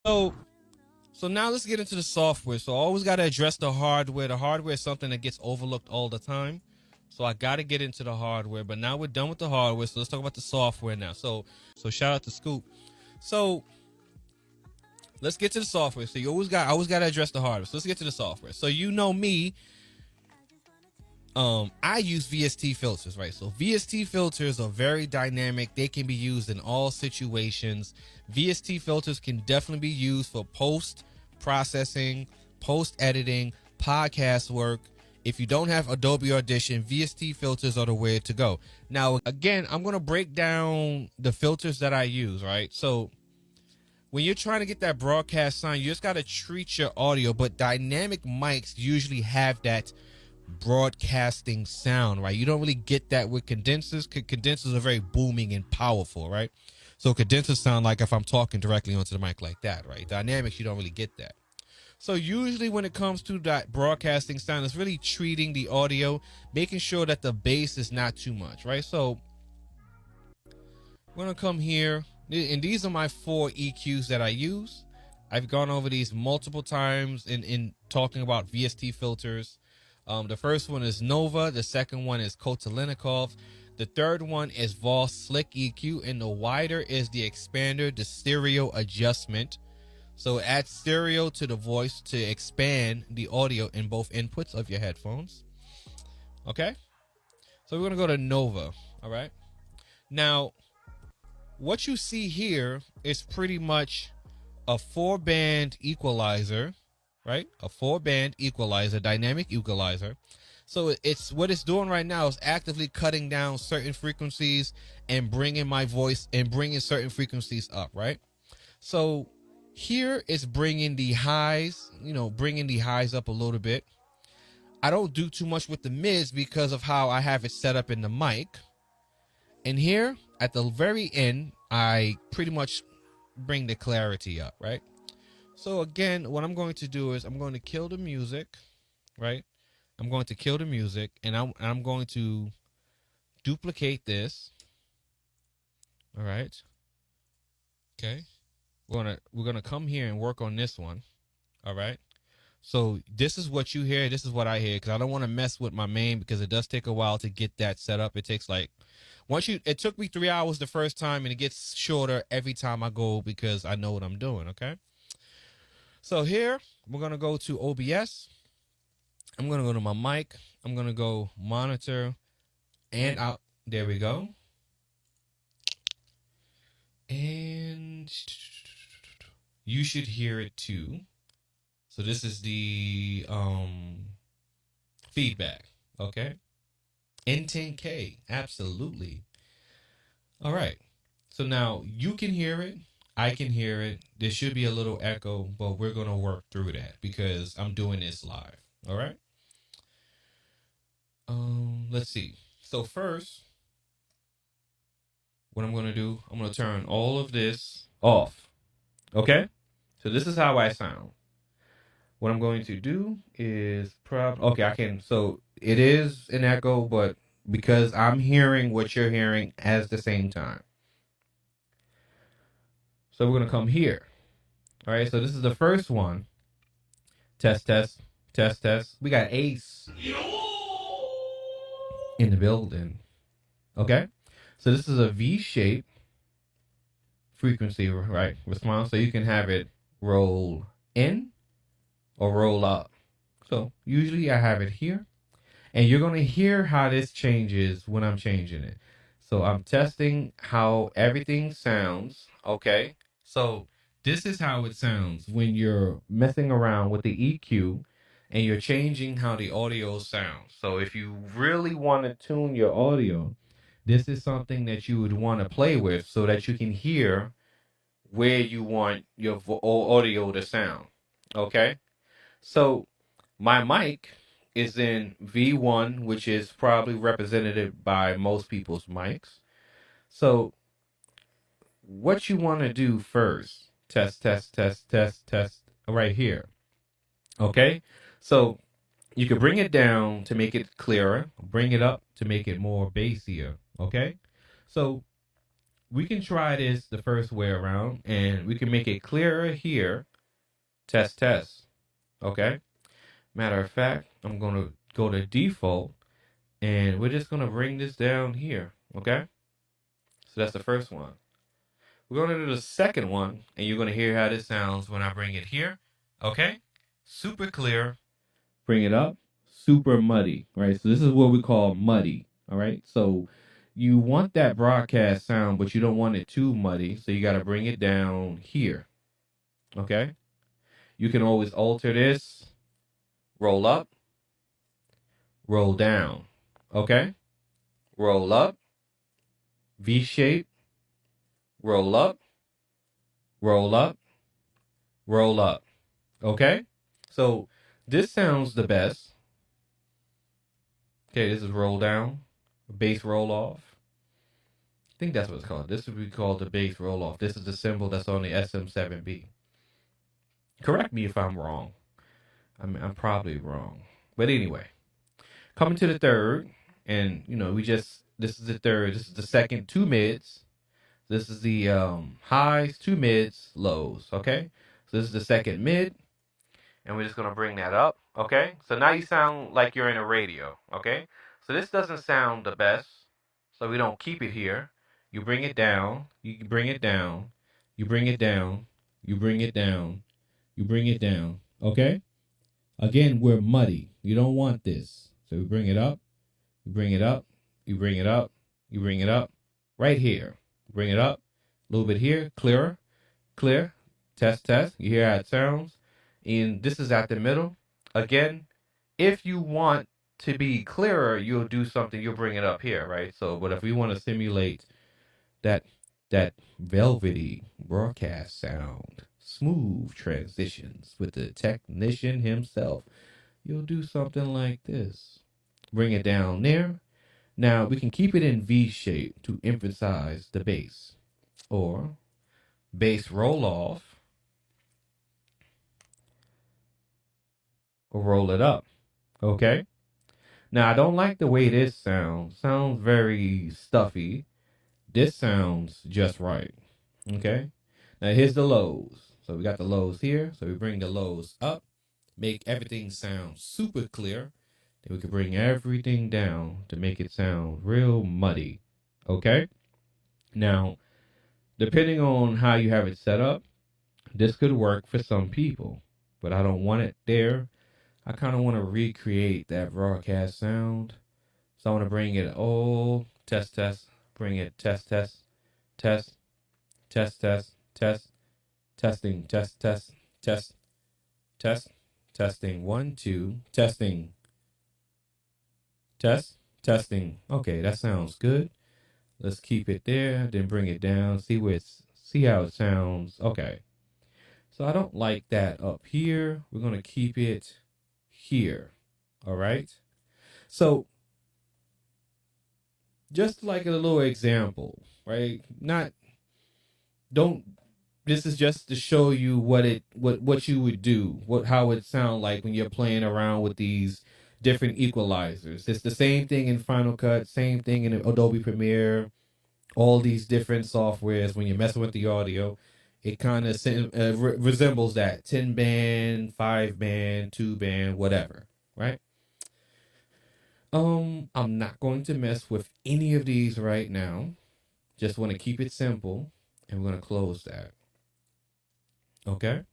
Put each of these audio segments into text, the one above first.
So now let's get into the software. So I always got to address the hardware. The hardware is something that gets overlooked all the time. So I got to get into the hardware. But now we're done with the hardware. So let's talk about the software now. So shout out to Scoop. So let's get to the software. So I always got to address the hardware. So let's get to the software. So you know me. I use VST filters, right? So VST filters are very dynamic. They can be used in all situations. VST filters can definitely be used for post processing, post editing, podcast work. If you don't have Adobe Audition, VST filters are the way to go. Now, again, I'm going to break down the filters that I use, right? So when you're trying to get that broadcast sound, you just got to treat your audio, but dynamic mics usually have that broadcasting sound, right? You don't really get that with condensers. Condensers are very booming and powerful, right? So condensers sound like if I'm talking directly onto the mic like that, right? Dynamics, you don't really get that. So usually when it comes to that broadcasting sound, it's really treating the audio, making sure that the bass is not too much, right? So we're gonna come here, and these are my 4 EQs that I use. I've gone over these multiple times in talking about VST filters. The first one is Nova. The second one is Kotelnikov. The third one is Voss Slick EQ. And the wider is the expander, the stereo adjustment. So add stereo to the voice to expand the audio in both inputs of your headphones. Okay? So we're going to go to Nova. All right? Now, what you see here is pretty much a 4-band equalizer. Right? A 4-band equalizer, dynamic equalizer. So it's what it's doing right now is actively cutting down certain frequencies and bringing my voice and bringing certain frequencies up, right? So here it's bringing the highs, bringing the highs up a little bit. I don't do too much with the mids because of how I have it set up in the mic. And here at the very end, I pretty much bring the clarity up, right? So again, what I'm going to do is I'm going to kill the music, right? I'm going to kill the music, and I'm going to duplicate this. All right. Okay. We're gonna come here and work on this one. All right. So this is what you hear. This is what I hear because I don't want to mess with my main because it does take a while to get that set up. It takes like it took me 3 hours the first time, and it gets shorter every time I go because I know what I'm doing. Okay. So here, we're going to go to OBS. I'm going to go to my mic. I'm going to go monitor and out. There we go. And you should hear it too. So this is the feedback. Okay. N10K. Absolutely. All right. So now you can hear it. I can hear it. There should be a little echo, but we're going to work through that because I'm doing this live. All right. Let's see. So first, what I'm going to do, I'm going to turn all of this off. Okay. So this is how I sound. What I'm going to do is so it is an echo, but because I'm hearing what you're hearing at the same time. So we're going to come here. All right, so this is the first one. Test, test, test, test. We got Ace in the building. Okay, so this is a V-shape frequency, right, response. So you can have it roll in or roll up. So usually I have it here. And you're going to hear how this changes when I'm changing it. So I'm testing how everything sounds. Okay, so this is how it sounds when you're messing around with the EQ and you're changing how the audio sounds. So if you really want to tune your audio, this is something that you would want to play with so that you can hear where you want your audio to sound. Okay, so my mic is in V1, which is probably represented by most people's mics. So what you want to do first, test, test, test, test, test, right here. Okay? So you can bring it down to make it clearer, bring it up to make it more bassier. Okay? So we can try this the first way around, and we can make it clearer here. Test, test. Okay. Matter of fact, I'm going to go to default, and we're just going to bring this down here. Okay. So that's the first one. We're going to do the second one, and you're going to hear how this sounds when I bring it here. Okay. Super clear. Bring it up. Super muddy. Right. So this is what we call muddy. All right. So you want that broadcast sound, but you don't want it too muddy. So you got to bring it down here. Okay. You can always alter this. Roll up. Roll down. Okay. Roll up. V shape. Roll up. Roll up. Roll up. Okay. So this sounds the best. Okay. This is roll down. Bass roll off. I think that's what it's called. This would be called the bass roll off. This is the symbol that's on the SM7B. Correct me if I'm wrong. I'm probably wrong. But anyway, coming to the third, and this is the third. This is the second, two mids. This is the highs, two mids, lows. Okay, so this is the second mid, and we're just gonna bring that up. Okay, so now you sound like you're in a radio. Okay, so this doesn't sound the best, so we don't keep it here. You bring it down. You bring it down. You bring it down. You bring it down. You bring it down. Okay. Again, we're muddy. You don't want this. So we bring it up. You bring it up. You bring it up. You bring it up. Right here. Bring it up. A little bit here. Clearer. Clear. Test, test. You hear how it sounds. And this is at the middle. Again, if you want to be clearer, you'll do something. You'll bring it up here, right? So, but if we want to simulate that that velvety broadcast sound, smooth transitions with the technician himself, you'll do something like this. Bring it down there. Now we can keep it in V shape to emphasize the bass. Or bass roll off. Or roll it up. Okay? Now I don't like the way this sounds. Sounds very stuffy. This sounds just right. Okay? Now here's the lows. So we got the lows here. So we bring the lows up. Make everything sound super clear. Then we can bring everything down to make it sound real muddy. Okay? Now, depending on how you have it set up, this could work for some people. But I don't want it there. I kind of want to recreate that broadcast sound. So I want to bring it all test, test. Bring it test, test, test, test, test, test, testing, test, test, test, test, testing. 1, 2, testing. Test, testing. Okay, that sounds good. Let's keep it there, then bring it down. See how it sounds. Okay. So I don't like that up here. We're gonna keep it here. All right. So just like a little example, right? Not don't. This is just to show you what you would do, how it sound like when you're playing around with these different equalizers. It's the same thing in Final Cut, same thing in Adobe Premiere, all these different softwares. When you're messing with the audio, it kind of resembles that 10 band, 5 band, 2 band, whatever, right? I'm not going to mess with any of these right now. Just want to keep it simple, and we're going to close that. Okay?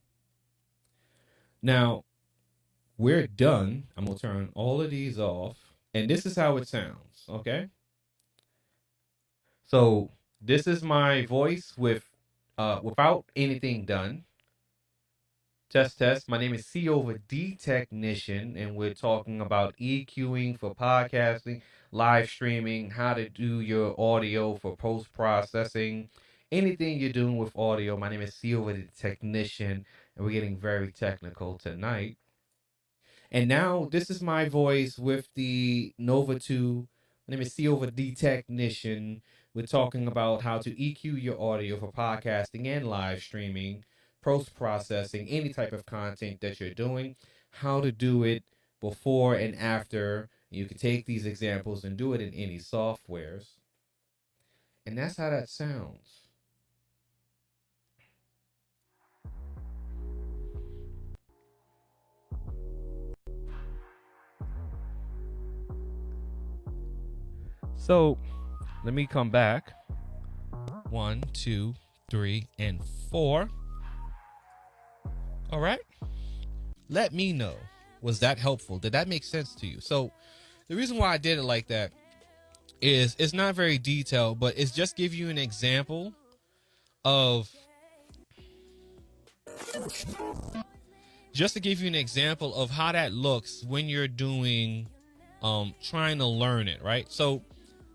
Now, we're done. I'm going to turn all of these off, and this is how it sounds, okay? So, this is my voice without anything done. Test, test. My name is C over D Technician, and we're talking about EQing for podcasting, live streaming, how to do your audio for post processing, anything you're doing with audio. My name is C over D Technician, and we're getting very technical tonight. And now this is my voice with the Nova 2. My name is C over D Technician. We're talking about how to EQ your audio for podcasting and live streaming, post processing, any type of content that you're doing, how to do it before and after. You can take these examples and do it in any softwares. And that's how that sounds. So let me come back. 1, 2, 3, and 4. All right. Let me know. Was that helpful? Did that make sense to you? So the reason why I did it like that is it's not very detailed, but it's just give you an example of how that looks when you're doing trying to learn it, right? So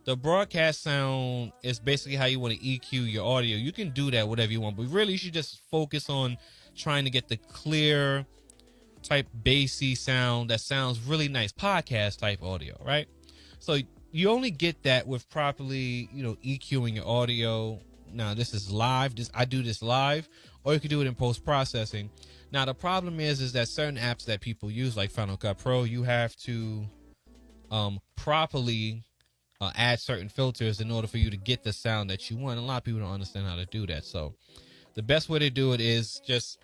the broadcast sound is basically how you want to EQ your audio. You can do that whatever you want, but really you should just focus on trying to get the clear type bassy sound that sounds really nice, podcast type audio, right? So you only get that with properly, EQing your audio. Now this is live. I do this live, or you can do it in post processing. Now the problem is that certain apps that people use, like Final Cut Pro, you have to properly add certain filters in order for you to get the sound that you want. A lot of people don't understand how to do that. So the best way to do it is just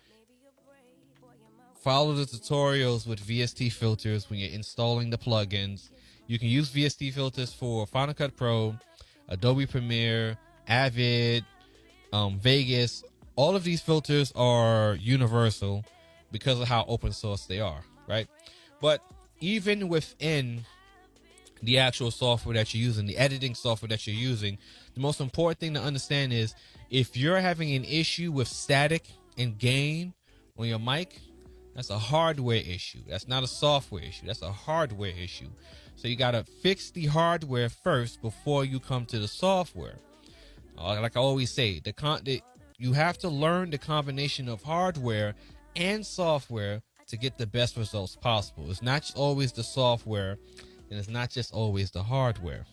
follow the tutorials with VST filters when you're installing the plugins. You can use VST filters for Final Cut Pro, Adobe Premiere, Avid, Vegas. All of these filters are universal because of how open source they are, right? But even within the actual software that you're using, the editing software that you're using, the most important thing to understand is if you're having an issue with static and gain on your mic, that's a hardware issue. That's not a software issue. That's a hardware issue. So you got to fix the hardware first before you come to the software. Like I always say, you have to learn the combination of hardware and software to get the best results possible. It's not always the software, and it's not just always the hardware.